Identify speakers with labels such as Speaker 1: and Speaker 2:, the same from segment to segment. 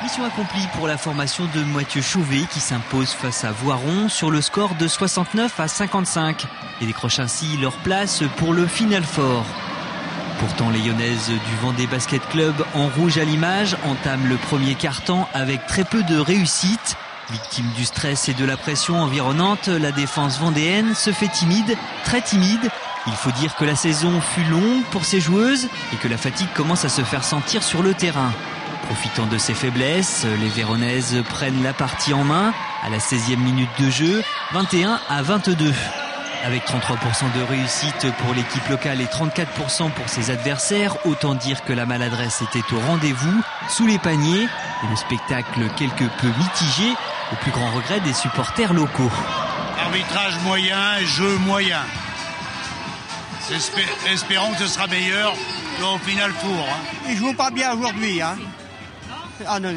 Speaker 1: Mission accomplie pour la formation de Mathieu Chauvet qui s'impose face à Voiron sur le score de 69-55 et décroche ainsi leur place pour le Final Four. Pourtant, les Lyonnaises du Vendée Basket Club, en rouge à l'image, entament le premier quart-temps avec très peu de réussite. Victime du stress et de la pression environnante, la défense vendéenne se fait timide, très timide. Il faut dire que la saison fut longue pour ces joueuses et que la fatigue commence à se faire sentir sur le terrain. Profitant de ces faiblesses, les Véronaises prennent la partie en main à la 16e minute de jeu, 21-22. Avec 33% de réussite pour l'équipe locale et 34% pour ses adversaires, autant dire que la maladresse était au rendez-vous, sous les paniers, et le spectacle quelque peu mitigé, au plus grand regret des supporters locaux.
Speaker 2: Arbitrage moyen et jeu moyen. Espérons que ce sera meilleur qu'au Final Four.
Speaker 3: Ils jouent pas bien aujourd'hui. Hein. Ah non.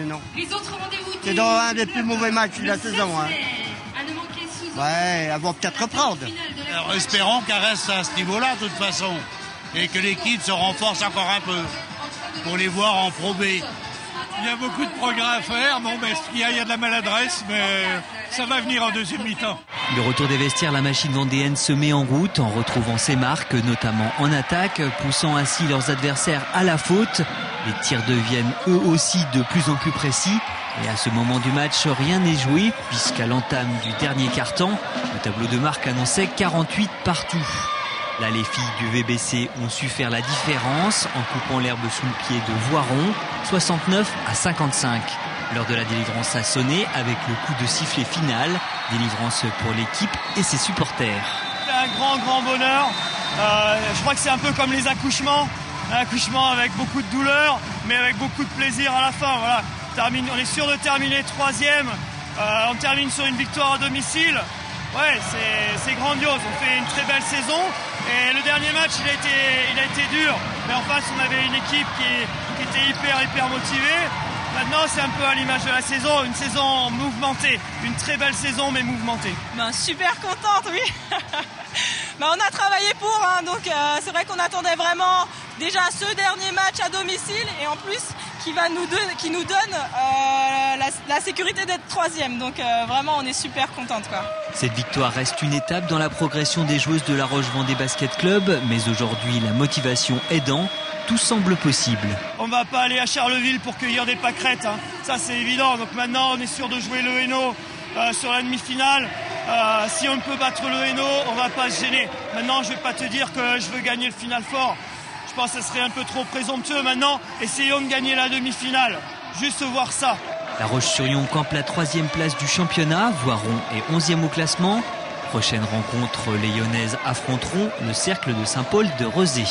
Speaker 3: C'est dans un des plus mauvais matchs de la saison. Hein. Ouais, elles vont peut-être reprendre.
Speaker 2: Alors, espérons qu'elle reste à ce niveau-là de toute façon. Et que l'équipe se renforce encore un peu. Pour les voir en Pro B.
Speaker 4: Il y a beaucoup de progrès à faire. Non, mais il y a de la maladresse, mais ça va venir en deuxième mi-temps.
Speaker 1: Le retour des vestiaires, la machine vendéenne se met en route en retrouvant ses marques, notamment en attaque, poussant ainsi leurs adversaires à la faute. Les tirs deviennent eux aussi de plus en plus précis. Et à ce moment du match, rien n'est joué, puisqu'à l'entame du dernier quart-temps, le tableau de marque annonçait 48 partout. Là, les filles du VBC ont su faire la différence en coupant l'herbe sous le pied de Voiron, 69-55. L'heure de la délivrance a sonné avec le coup de sifflet final, délivrance pour l'équipe et ses supporters.
Speaker 5: C'est un grand bonheur. Je crois que c'est un peu comme les accouchements. Un accouchement avec beaucoup de douleur, mais avec beaucoup de plaisir à la fin. Voilà. On est sûr de terminer 3e. On termine sur une victoire à domicile. Ouais, c'est grandiose. On fait une très belle saison. Et le dernier match, il a été dur. Mais en face, on avait une équipe qui était hyper motivée. Maintenant, c'est un peu à l'image de la saison, une saison mouvementée. Une très belle saison, mais mouvementée.
Speaker 6: Super contente, oui. On a travaillé pour, hein, donc c'est vrai qu'on attendait vraiment déjà ce dernier match à domicile et en plus qui nous donne la sécurité d'être 3e. Donc vraiment, on est super contente, quoi.
Speaker 1: Cette victoire reste une étape dans la progression des joueuses de La Roche-Vendée Basket Club, mais aujourd'hui, la motivation aidant, tout semble possible.
Speaker 5: On va pas aller à Charleville pour cueillir des pâquerettes, hein. Ça c'est évident. Donc maintenant, on est sûr de jouer le Hainaut sur la demi-finale. Si on peut battre le Hainaut, on va pas se gêner. Maintenant, je vais pas te dire que je veux gagner le Final Four. Je pense que ce serait un peu trop présomptueux. Maintenant, essayons de gagner la demi-finale. Juste voir ça.
Speaker 1: La Roche-sur-Yon campe la 3e place du championnat. Voiron est 11e au classement. Prochaine rencontre, les Lyonnaises affronteront le Cercle de Saint-Paul de Rezé.